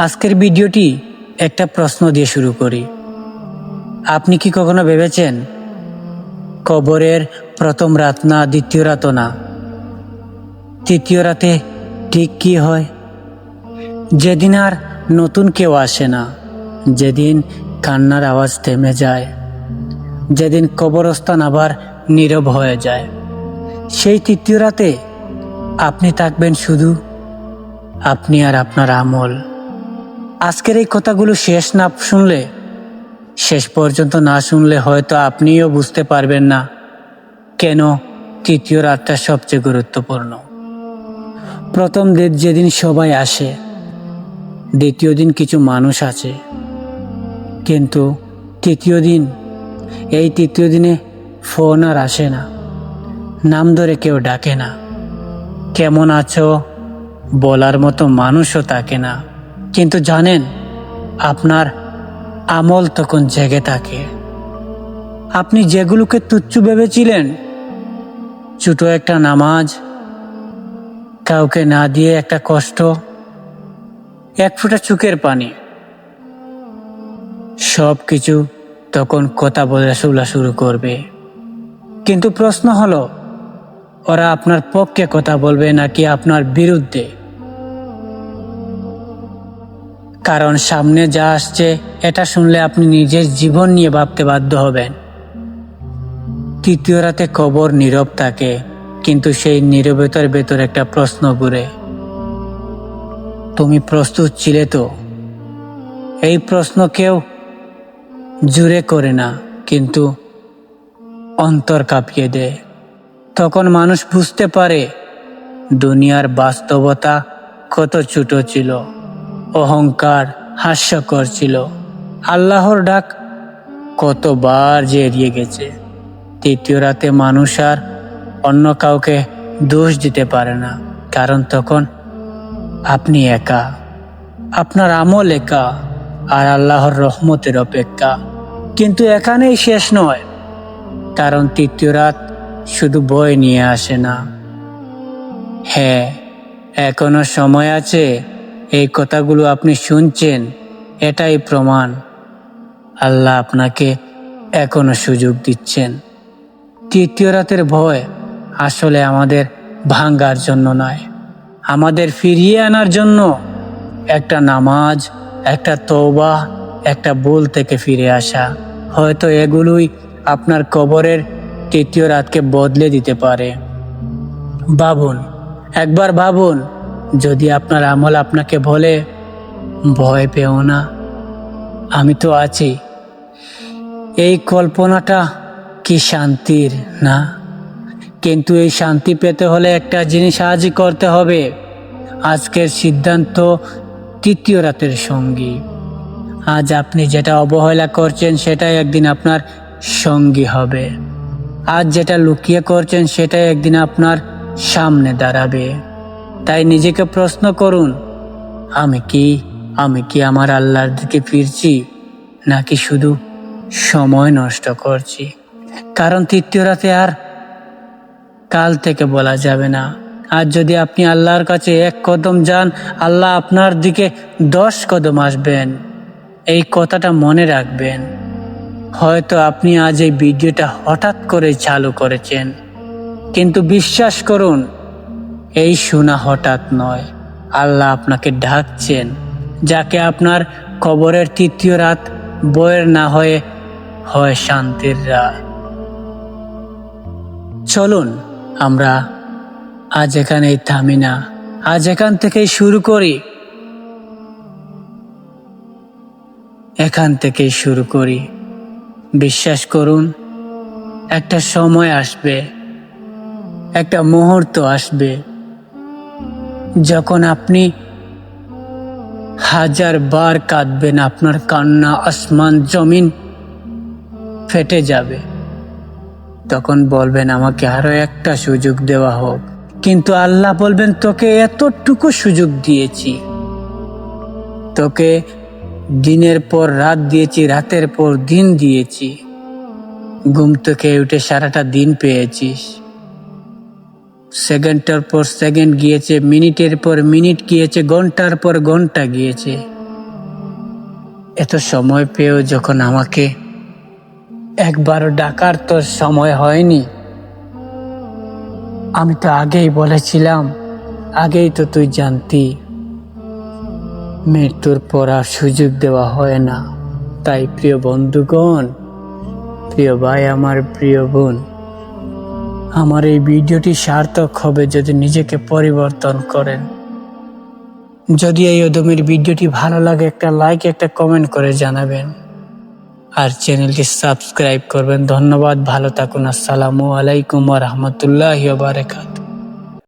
আজকের ভিডিওটি একটা প্রশ্ন দিয়ে শুরু করি। আপনি কি কখনো ভেবেছেন কবরের প্রথম রাত না, দ্বিতীয় রাতও না, তৃতীয় রাতে ঠিক কি হয়? যেদিন আর নতুন কেউ আসে না, যেদিন কান্নার আওয়াজ থেমে যায়, যেদিন কবরস্থান আবার নীরব হয়ে যায়, সেই তৃতীয় রাতে আপনি থাকবেন শুধু আপনি আর আপনার আমল। আজকের এই কথাগুলো শেষ পর্যন্ত না শুনলে হয়তো আপনিও বুঝতে পারবেন না কেন তৃতীয় রাতটা সবচেয়ে গুরুত্বপূর্ণ। প্রথম দিন যেদিন সবাই আসে, দ্বিতীয় দিন কিছু মানুষ আছে, কিন্তু তৃতীয় দিনে ফোন আর আসে না, নাম ধরে কেউ ডাকে না, কেমন আছো বলার মতো মানুষও থাকে না। কিন্তু জানেন, আপনার আমল তখন জেগে থাকে। আপনি যেগুলোকে তুচ্ছ ভেবেছিলেন, ছোট একটা নামাজ, কাউকে না দিয়ে একটা কষ্ট, এক ফোঁটা চোখের পানি, সব কিছু তখন কথা বলা শুরু করবে। কিন্তু প্রশ্ন হলো, ওরা আপনার পক্ষে কথা বলবে নাকি আপনার বিরুদ্ধে? কারণ সামনে যা আসছে এটা শুনলে আপনি নিজের জীবন নিয়ে ভাবতে বাধ্য হবেন। তৃতীয় রাতে কবর নীরব থাকে, কিন্তু সেই নীরবতার ভেতর একটা প্রশ্ন ঘুরে, তুমি প্রস্তুত ছিলে তো? এই প্রশ্ন কেউ জুড়ে করে না, কিন্তু অন্তর কাঁপিয়ে দেয়। তখন মানুষ বুঝতে পারে দুনিয়ার বাস্তবতা কত ছোট ছিল, অহংকার হাস্যকর ছিল, আল্লাহর ডাক কতবার যে এড়িয়ে গেছে। তৃতীয় রাতে মানুষ আর অন্য কাউকে দোষ দিতে পারে না, কারণ তখন আপনি একা, আপনার আমল একা, আর আল্লাহর রহমতের অপেক্ষা। কিন্তু এখানেই শেষ নয়, কারণ তৃতীয় রাত শুধু বই নিয়ে আসে না। হ্যাঁ, এখনো সময় আছে। এই কথাগুলো আপনি শুনছেন, এটাই প্রমাণ আল্লাহ আপনাকে এখনো সুযোগ দিচ্ছেন। তৃতীয় রাতের ভয় আসলে আমাদের ভাঙার জন্য নয়, আমাদের ফিরিয়ে আনার জন্য। একটা নামাজ, একটা তওবা, একটা ভুল থেকে ফিরে আসা, হয়তো এগুলোই আপনার কবরের তৃতীয় রাতকে বদলে দিতে পারে। একবার ভাবুন, যদি আপনার আমল আপনাকে বলে, ভয় পেও না, আমি তো আছি। এই কল্পনাটা কি শান্তির না? কিন্তু এই শান্তি পেতে হলে একটা জিনিস আজই করতে হবে। আজকের সিদ্ধান্ত তৃতীয় রাতের সঙ্গী। আজ আপনি যেটা অবহেলা করছেন সেটাই একদিন আপনার সঙ্গী হবে। আজ যেটা লুকিয়ে করছেন সেটাই একদিন আপনার সামনে দাঁড়াবে। তাই নিজেকে প্রশ্ন করুন, আমি কি আমার আল্লাহর দিকে ফিরছি, নাকি শুধু সময় নষ্ট করছি? কারণ তৃতীয় রাতে আর কাল থেকে বলা যাবে না। আজ যদি আপনি আল্লাহর কাছে 1 কদম যান, আল্লাহ আপনার দিকে 10 কদম আসবেন। এই কথাটা মনে রাখবেন। হয়তো আপনি আজ এই ভিডিওটা হঠাৎ করে চালু করেছেন, কিন্তু বিশ্বাস করুন, এই শোনা হঠাৎ নয়। আল্লাহ আপনাকে ডাকছেন, যাকে আপনার কবরের তৃতীয় রাত বয়ের না হয় শান্তির রাত। চলুন আমরা আজ এখানেই থামি না, আজ এখান থেকেই শুরু করি। বিশ্বাস করুন, একটা সময় আসবে, একটা মুহূর্ত আসবে, যখন আপনি 1000 বার কাঁদবেন, আপনার কান্না আসমান জমিন ফেটে যাবে। তখন বলবেন, আমাকে আরো একটা সুযোগ দেওয়া হোক। কিন্তু আল্লাহ বলবেন, তোকে এতটুকু সুযোগ দিয়েছি, তোকে দিনের পর রাত দিয়েছি, রাতের পর দিন দিয়েছি, ঘুম থেকে উঠে সারাটা দিন পেয়েছিস, সেকেন্ডের পর সেকেন্ড গিয়েছে, মিনিটের পর মিনিট গিয়েছে, ঘন্টার পর ঘন্টা গিয়েছে। এত সময় পেয়েও যখন আমাকে একবারও ডাকার তো সময় হয়নি। আমি তো আগেই বলেছিলাম, আগেই তো তুই জানতি মৃত্যুর পর আর সুযোগ দেওয়া হয় না। তাই প্রিয় বন্ধুগণ, প্রিয় ভাই, আমার প্রিয় বোন, আমার এই ভিডিওটি সার্থক হবে যদি নিজেকে পরিবর্তন করেন। যদি এই অদমের ভিডিওটি ভালো লাগে একটা লাইক, একটা কমেন্ট করে জানাবেন, আর চ্যানেলটি সাবস্ক্রাইব করবেন। ধন্যবাদ, ভালো থাকুন। আসসালামু আলাইকুম ওয়া রাহমাতুল্লাহি ওয়া বারাকাতুহু।